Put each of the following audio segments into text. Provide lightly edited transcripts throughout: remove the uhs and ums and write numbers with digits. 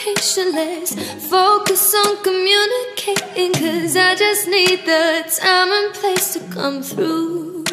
patient. Let's focus on communicating, 'cause I just need the time and place to come through.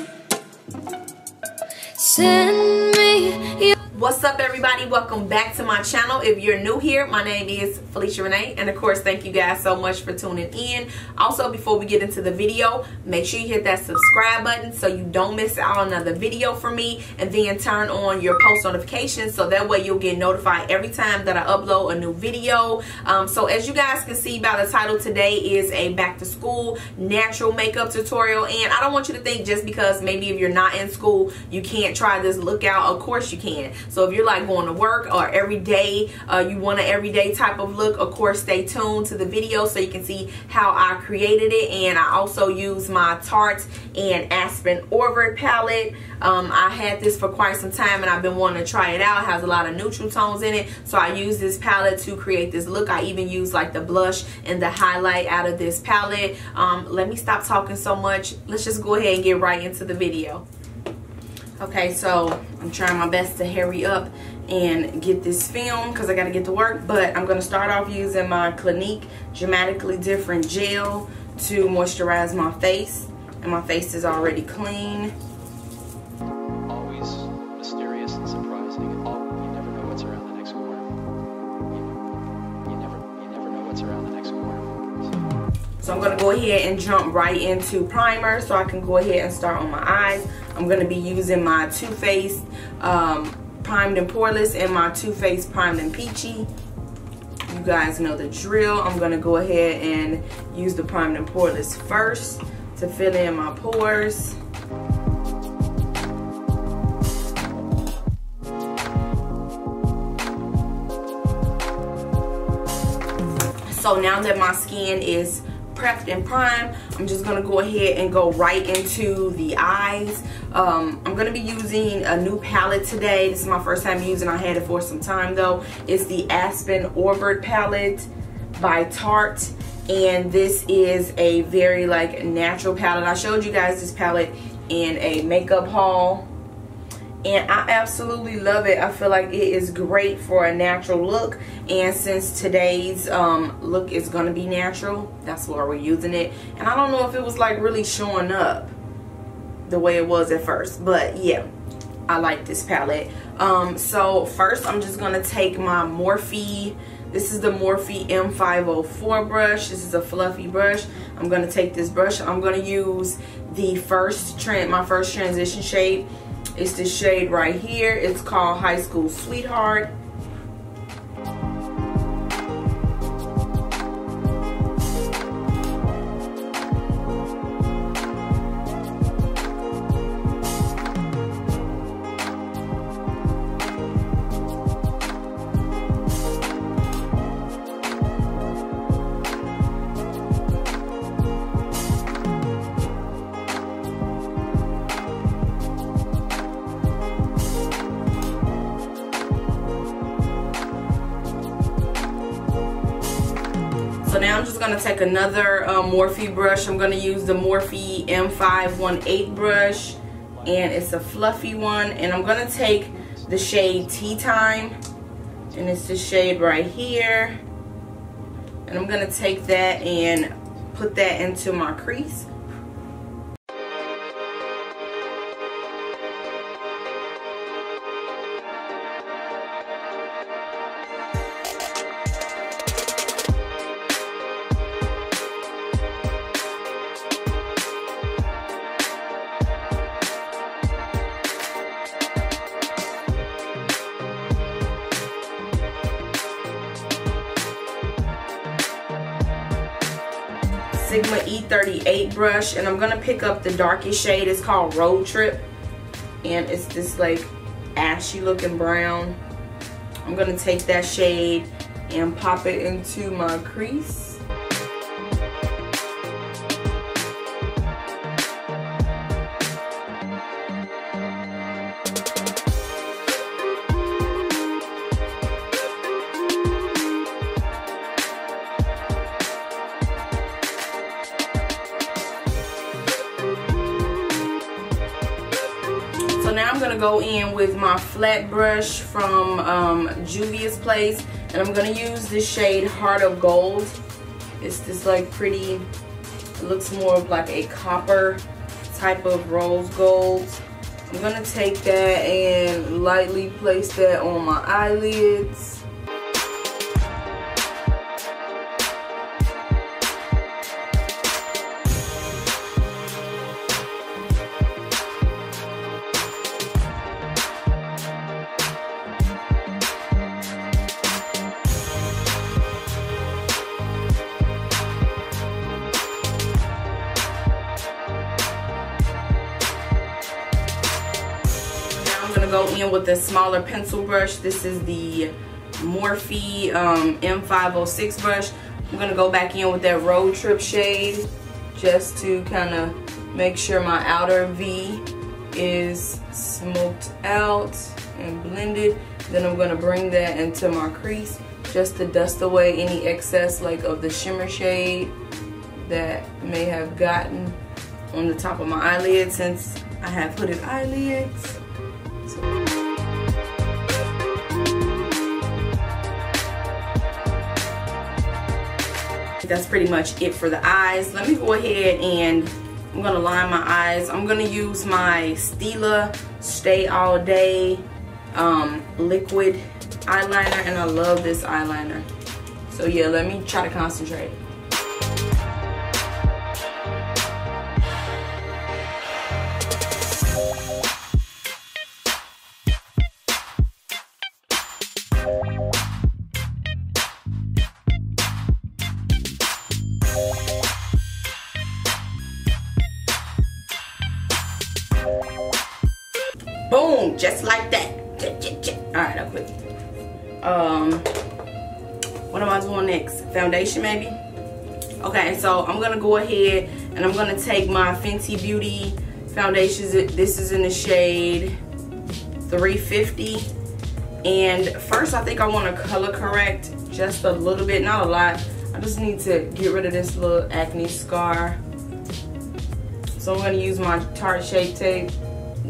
Send me your... What's up, everybody? Welcome back to my channel. If you're new here, my name is Felicia Renee, and of course, thank you guys so much for tuning in. Also, before we get into the video, make sure you hit that subscribe button so you don't miss out on another video from me, and then turn on your post notifications so that way you'll get notified every time that I upload a new video. So as you guys can see by the title, today is a back to school natural makeup tutorial, and I don't want you to think just because maybe if you're not in school you can't try this look out. Of course you can. So if you're like going to work or every day, you want an everyday type of look, of course stay tuned to the video so you can see how I created it. And I also use my Tarte and Aspen Orvert palette. I had this for quite some time and I've been wanting to try it out. It has a lot of neutral tones in it, so I use this palette to create this look. I even use like the blush and the highlight out of this palette. Let me stop talking so much. Let's just go ahead and get right into the video. Okay, so I'm trying my best to hurry up and get this filmed because I got to get to work. But I'm going to start off using my Clinique Dramatically Different Gel to moisturize my face. And my face is already clean. Always mysterious and surprising. You never know what's around the next corner. You never know what's around the next corner. So I'm going to go ahead and jump right into primer so I can go ahead and start on my eyes. I'm going to be using my Too Faced Primed and Poreless and my Too Faced Primed and Peachy. You guys know the drill. I'm going to go ahead and use the Primed and Poreless first to fill in my pores. So now that my skin is prepped and primed, I'm just gonna go ahead and go right into the eyes. I'm gonna be using a new palette today. This is my first time using. I had it for some time though. It's the Aspen Orvert palette by Tarte, and this is a very like natural palette. I showed you guys this palette in a makeup haul, and I absolutely love it. I feel like it is great for a natural look, and since today's look is going to be natural, that's why we're using it. And I don't know if it was like really showing up the way it was at first, but yeah, I like this palette. So first I'm just going to take my Morphe. This is the Morphe M504 brush. This is a fluffy brush. I'm going to take this brush. I'm going to use the my first transition shade. It's this shade right here. It's called High School Sweetheart. So now I'm just going to take another Morphe brush. I'm going to use the Morphe M518 brush, and it's a fluffy one. And I'm going to take the shade Tea Time, and it's this shade right here. And I'm going to take that and put that into my crease. Sigma E38 brush, and I'm gonna pick up the darkest shade. It's called Road Trip, and it's this like ashy looking brown. I'm gonna take that shade and pop it into my crease. So now I'm going to go in with my flat brush from Juvia's Place. And I'm gonna use this shade Heart of Gold. It's this like pretty, it looks more of like a copper type of rose gold. I'm gonna take that and lightly place that on my eyelids. Go in with a smaller pencil brush. This is the Morphe M506 brush. I'm gonna go back in with that Road Trip shade just to kind of make sure my outer V is smoked out and blended. Then I'm gonna bring that into my crease just to dust away any excess like of the shimmer shade that may have gotten on the top of my eyelid, since I have hooded eyelids. That's pretty much it for the eyes. Let me go ahead and I'm gonna line my eyes. I'm gonna use my Stila Stay All Day liquid eyeliner, and I love this eyeliner. So yeah, let me try to concentrate. Boom, just like that. Alright, I'll quit. What am I doing next? Foundation maybe? Okay, so I'm gonna go ahead and I'm gonna take my Fenty Beauty foundations. This is in the shade 350. And first I think I want to color correct just a little bit, not a lot. I just need to get rid of this little acne scar. So I'm gonna use my Tarte Shape Tape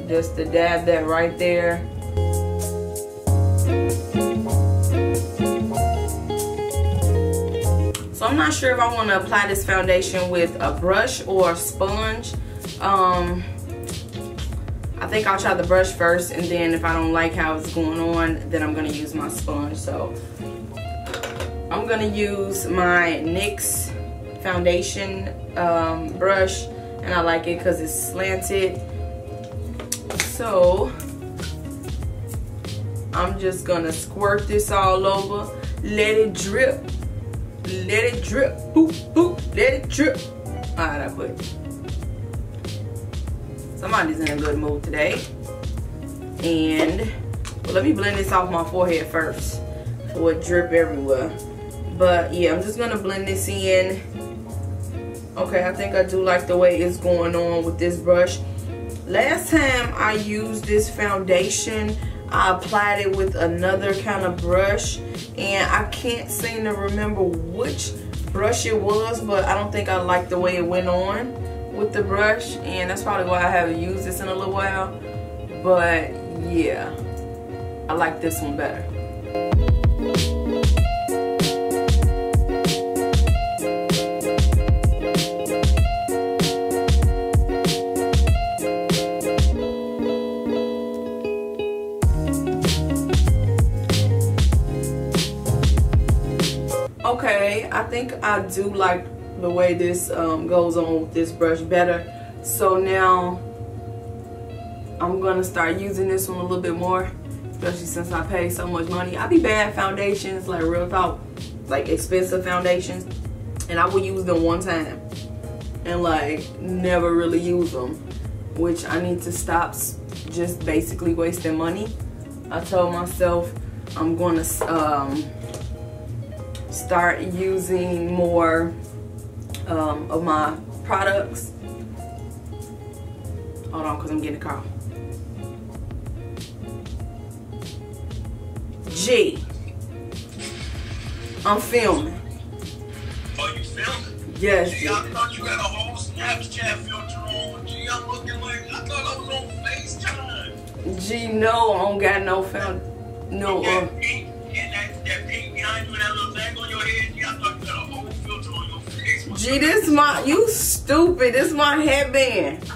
just to dab that right there. So I'm not sure if I want to apply this foundation with a brush or a sponge. I think I'll try the brush first, and then if I don't like how it's going on, then I'm going to use my sponge. So I'm going to use my NYX foundation brush, and I like it because it's slanted. So I'm just gonna squirt this all over, let it drip, boop, boop, let it drip. Alright, I quit. Somebody's in a good mood today. And well, let me blend this off my forehead first before it drip everywhere. But yeah, I'm just gonna blend this in. Okay, I think I do like the way it's going on with this brush. Last time I used this foundation, I applied it with another kind of brush, and I can't seem to remember which brush it was, but I don't think I liked the way it went on with the brush, and that's probably why I haven't used this in a little while. But yeah, I like this one better. Okay, I think I do like the way this goes on with this brush better. So now I'm gonna start using this one a little bit more, especially since I pay so much money. I be bad at foundations, like real talk, like expensive foundations, and I will use them one time and like never really use them, which I need to stop just basically wasting money. I told myself I'm gonna start using more of my products. Hold on, because I'm getting a call. G, I'm filming. Oh, you filming? Yes. Gee, I thought you had a whole Snapchat filter on. Gee, I'm looking like, I thought I was on FaceTime. G, no, I don't got no found. No, that pink, and that pink behind Gee, this my, you stupid. This my headband. You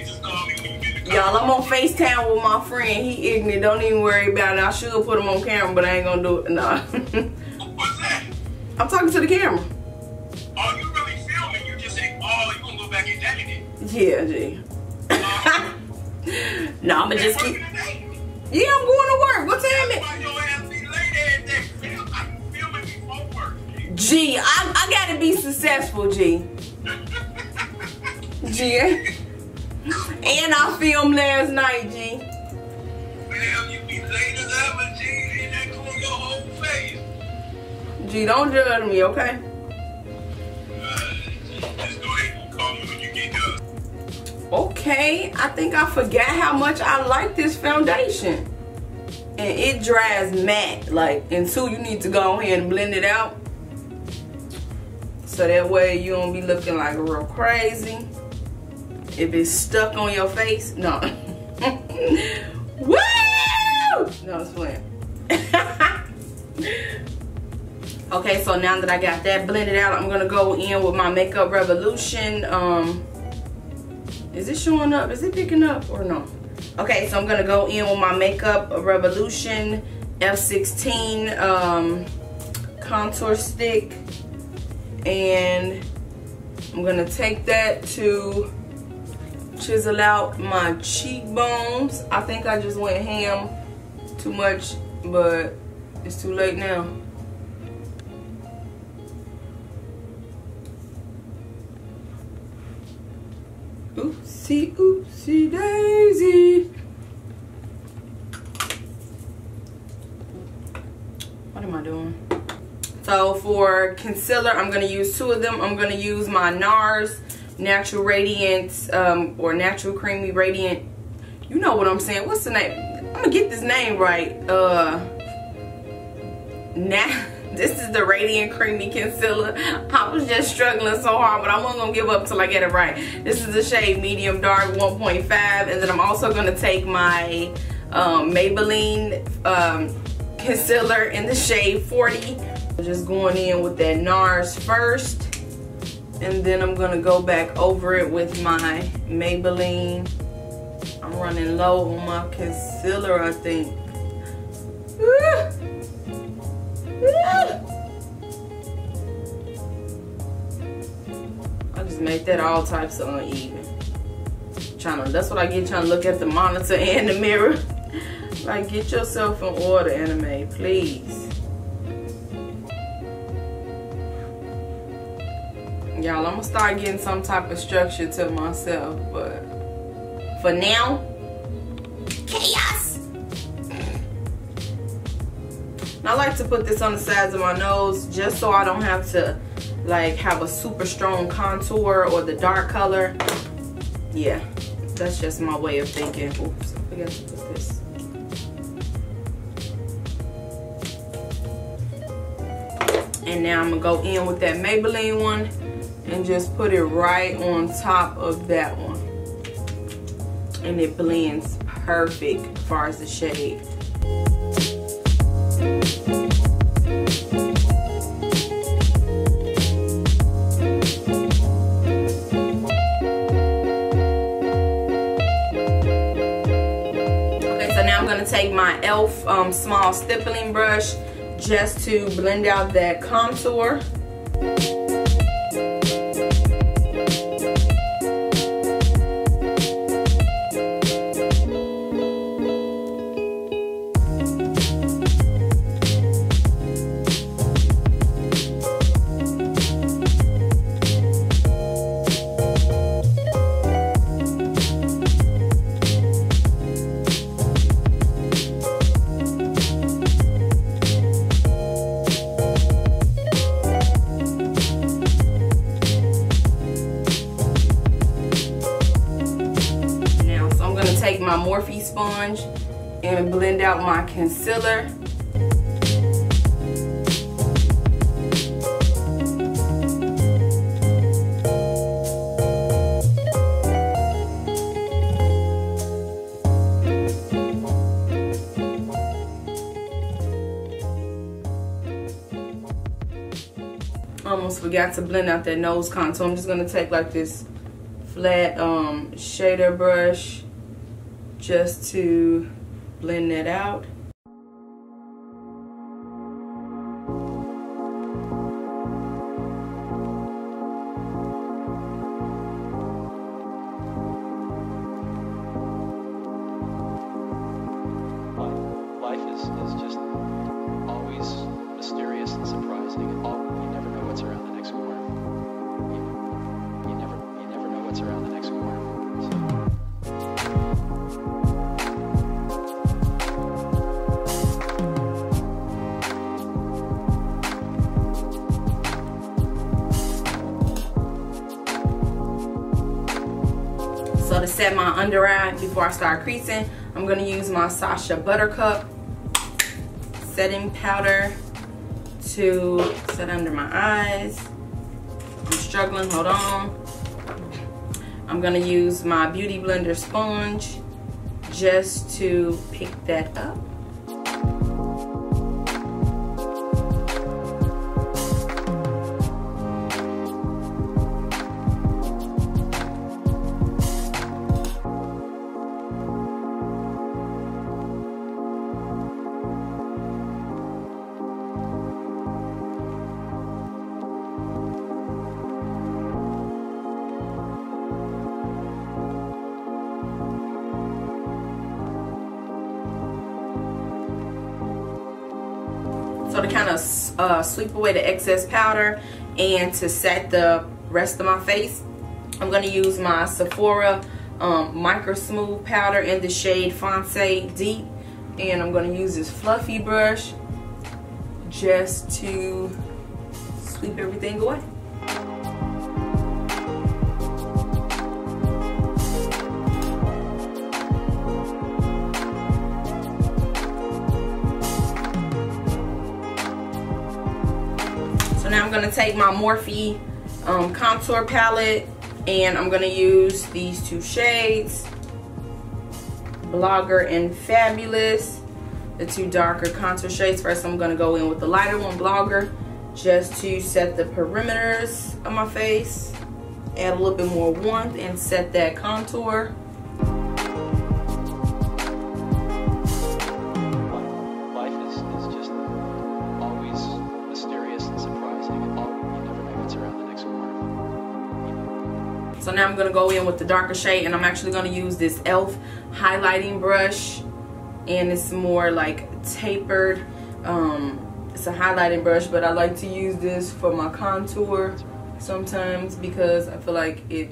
just call me when you get the car. Y'all, I'm on FaceTime with my friend. He ignorant. Don't even worry about it. I should put him on camera, but I ain't gonna do it. Nah. What's that? I'm talking to the camera. Oh, you really filming? You just say, oh, you gonna go back and edit it. Yeah, G. No, I'ma just keep. Working today? Yeah, I'm going to work. What time Why it? your ass be late every day? I'm filming before work. G, I gotta be successful, G. G. And I filmed last night, G. Damn, you be late as ever, G. And that on your whole face. G, don't judge me, okay? Just go ahead and call me when you get done. Okay, I think I forgot how much I like this foundation. And it dries matte. Like, and two, you need to go ahead and blend it out. So that way you don't be looking like real crazy. If it's stuck on your face, no. Woo! No, it's playing. Okay, so now that I got that blended out, I'm gonna go in with my Makeup Revolution. Is it showing up? Is it picking up or no? Okay, so I'm gonna go in with my Makeup Revolution F16 contour stick, and I'm gonna take that to chisel out my cheekbones. I think I just went ham too much, but it's too late now. Oopsie, oopsie daisy. What am I doing? So for concealer, I'm going to use two of them. I'm going to use my NARS Natural Radiance or Natural Creamy Radiant. You know what I'm saying. What's the name? I'm going to get this name right. This is the Radiant Creamy Concealer. I was just struggling so hard, but I wasn't going to give up till I get it right. This is the shade Medium Dark 1.5. And then I'm also going to take my Maybelline concealer in the shade 40. Just going in with that NARS first. And then I'm going to go back over it with my Maybelline. I'm running low on my concealer, I think. I just make that all types of uneven. That's what I get trying to look at the monitor and the mirror. Like, get yourself in order, anime, please. Y'all, I'm gonna start getting some type of structure to myself, but for now, chaos. And I like to put this on the sides of my nose just so I don't have to like have a super strong contour or the dark color. Yeah, that's just my way of thinking. Oops, I forgot to put this. And now I'm gonna go in with that Maybelline one and just put it right on top of that one. And it blends perfect as far as the shade. Okay, so now I'm gonna take my e.l.f. Small stippling brush just to blend out that contour. Take my Morphe sponge and blend out my concealer. almost forgot to blend out that nose contour. I'm just gonna take like this flat shader brush just to blend that out. Life is just always mysterious and surprising. You never know what's around the next corner. You never know what's around the next corner. So to set my under eye before I start creasing, I'm going to use my Sasha Buttercup setting powder to set under my eyes. I'm struggling, hold on. I'm going to use my Beauty Blender sponge just to pick that up. So to kind of sweep away the excess powder and to set the rest of my face, I'm going to use my Sephora Micro Smooth powder in the shade Fonse Deep. And I'm going to use this fluffy brush just to sweep everything away. So now I'm going to take my Morphe contour palette and I'm going to use these two shades, Blogger and Fabulous, the two darker contour shades. First I'm going to go in with the lighter one, Blogger, just to set the perimeters of my face, add a little bit more warmth and set that contour. So now I'm going to go in with the darker shade, and I'm actually going to use this e.l.f. highlighting brush, and it's more like tapered. It's a highlighting brush, but I like to use this for my contour sometimes because I feel like you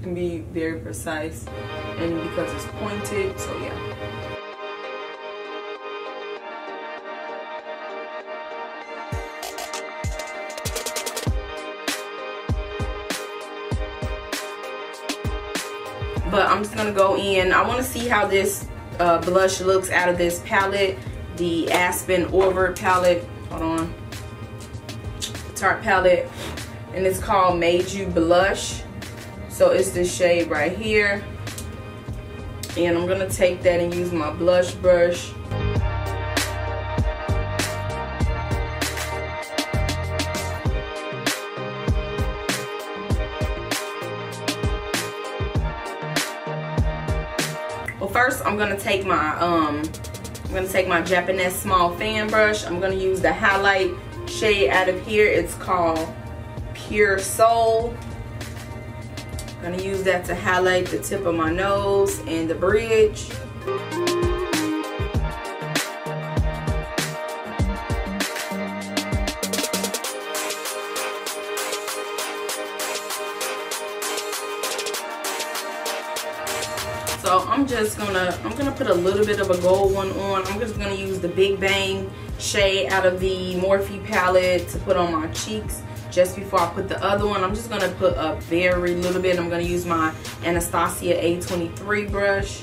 can be very precise, and because it's pointed, so yeah. But I'm just gonna go in. I want to see how this blush looks out of this palette, the Aspen Orvert palette. Hold on, Tarte palette, and it's called Made You Blush. So it's this shade right here, and I'm gonna take that and use my blush brush. Well, first I'm gonna take my Japanese small fan brush. I'm gonna use the highlight shade out of here. It's called Pure Soul. I'm gonna use that to highlight the tip of my nose and the bridge. So I'm gonna put a little bit of a gold one on. I'm just gonna use the Big Bang shade out of the Morphe palette to put on my cheeks just before I put the other one. I'm just gonna put a very little bit. I'm gonna use my Anastasia A23 brush.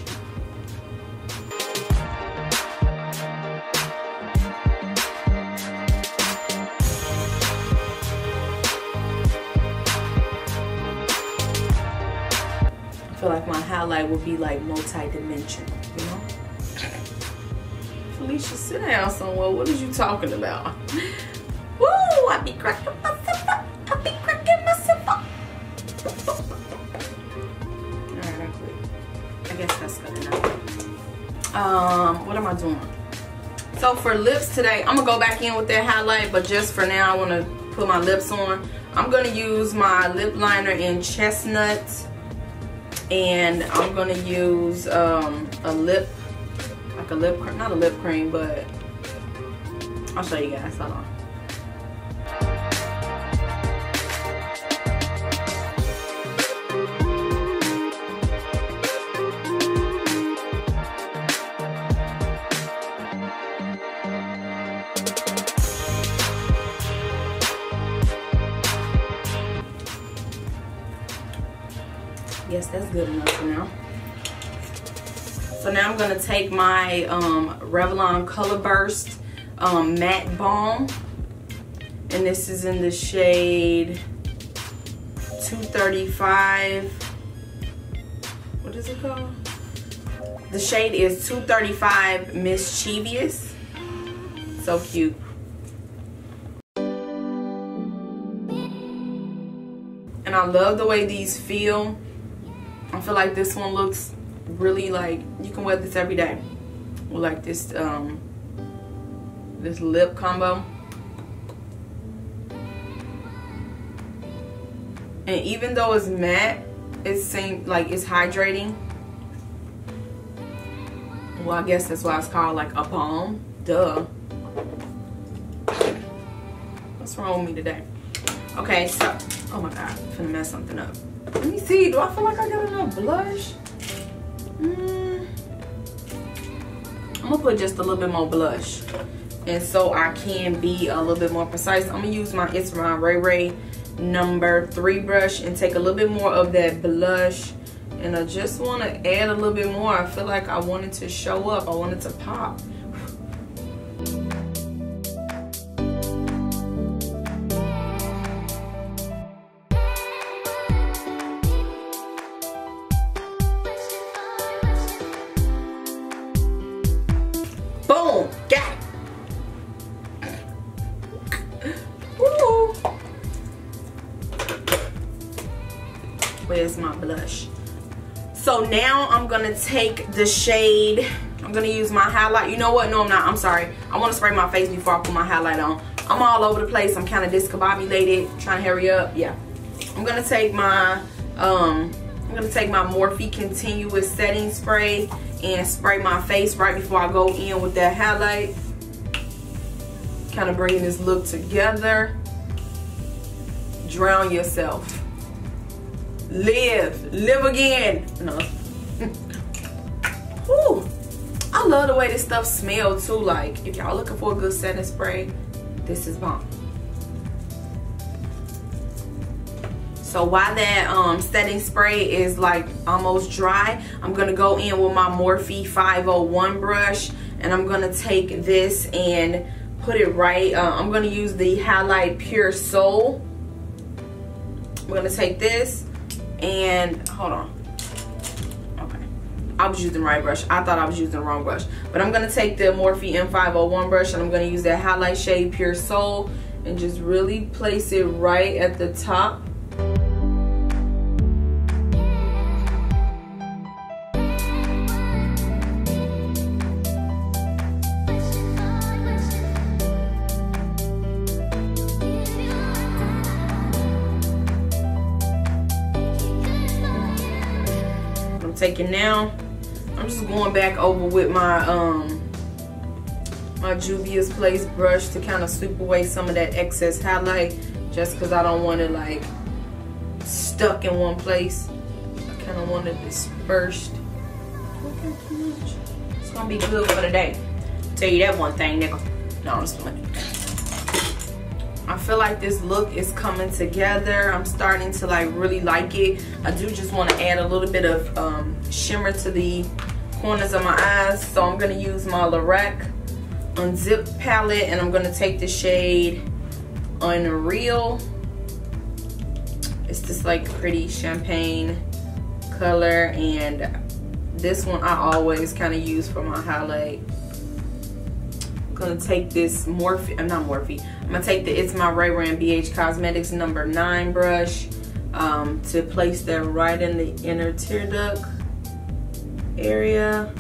I feel like my highlight will be like multi-dimensional, you know? Felicia, sit down somewhere. What are you talking about? Woo! I be cracking myself up. what am I doing? So for lips today, I'm gonna go back in with that highlight, but just for now I want to put my lips on. I'm gonna use my lip liner in Chestnut, and I'm gonna use a lip, like a lip cream, not a lip cream, but I'll show you guys. Hold on. Yes, that's good enough for now. So now I'm going to take my Revlon Color Burst Matte Balm. And this is in the shade 235. What is it called? The shade is 235 Mischievous. So cute. And I love the way these feel. I feel like this one looks really like you can wear this every day with like this this lip combo. And even though it's matte, it seems like it's hydrating. Well, I guess that's why it's called like a balm. Duh. What's wrong with me today? Okay, so oh my god, I'm finna mess something up. Let me see, do I feel like I got enough blush? I'm gonna put just a little bit more blush. And so I can be a little bit more precise, I'm gonna use my Ray Ray number 3 brush and take a little bit more of that blush. And I just wanna add a little bit more. I feel like I wanted to show up, I wanted to pop. Boom! Got it! Woo! Where's my blush? So now I'm gonna take the shade, I'm gonna use my highlight. You know what? No, I'm not. I'm sorry. I wanna spray my face before I put my highlight on. I'm all over the place. I'm kind of discombobulated, trying to hurry up. Yeah. I'm gonna take my Morphe Continuous Setting Spray and spray my face right before I go in with that highlight. Kind of bringing this look together. Drown yourself. Live again. No. Whew. I love the way this stuff smells too. Like, if y'all looking for a good setting spray, this is bomb. So while that setting spray is like almost dry, I'm gonna go in with my Morphe 501 brush, and I'm gonna take this and put it right. I'm gonna use the Highlight Pure Soul. I'm gonna take this and hold on. Okay, I was using the right brush. I thought I was using the wrong brush, but I'm gonna take the Morphe M501 brush and I'm gonna use that highlight shade Pure Soul and just really place it right at the top. Taking now, I'm just going back over with my my Juvia's Place brush to kind of sweep away some of that excess highlight, just because I don't want it like stuck in one place. I kind of want it dispersed. Okay, too much. It's gonna be good for the day. Tell you that one thing, nigga. No, I'm just playing. I feel like this look is coming together. I'm starting to like really like it. I do just want to add a little bit of shimmer to the corners of my eyes. So I'm going to use my Lorac Unzipped palette, and I'm going to take the shade Unreal. It's this like pretty champagne color, and this one I always kind of use for my highlight. I'm gonna take this I'm gonna take the It's My Ray Ray BH Cosmetics number 9 brush to place that right in the inner tear duct area.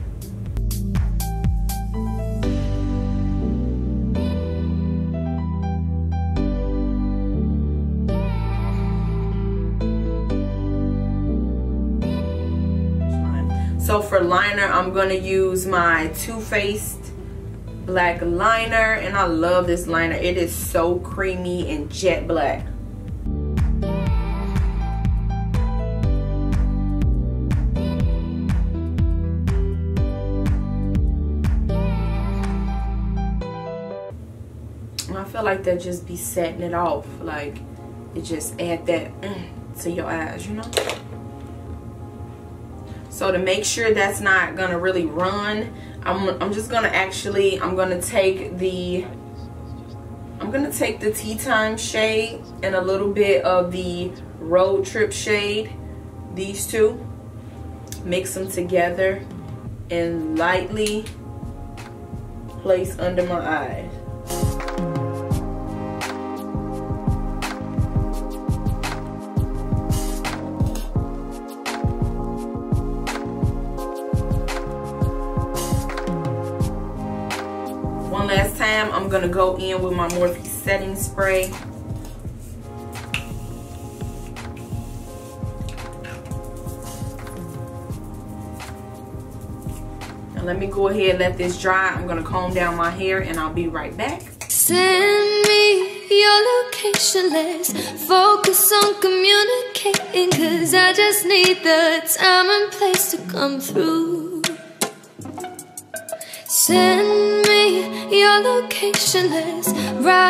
So for liner, I'm going to use my Too Faced black liner, and I love this liner. It is so creamy and jet black. And I feel like that just be setting it off, like it just add that to your eyes, you know. So to make sure that's not gonna really run, I'm just gonna I'm gonna take the Tea Time shade and a little bit of the Road Trip shade, these two, mix them together and lightly place under my eyes. One last time, I'm gonna go in with my Morphe setting spray. Now let me go ahead and let this dry. I'm gonna comb down my hair and I'll be right back. Send me your location, let's focus on communicating, 'cause I just need the time and place to come through. Send me your location, let's ride.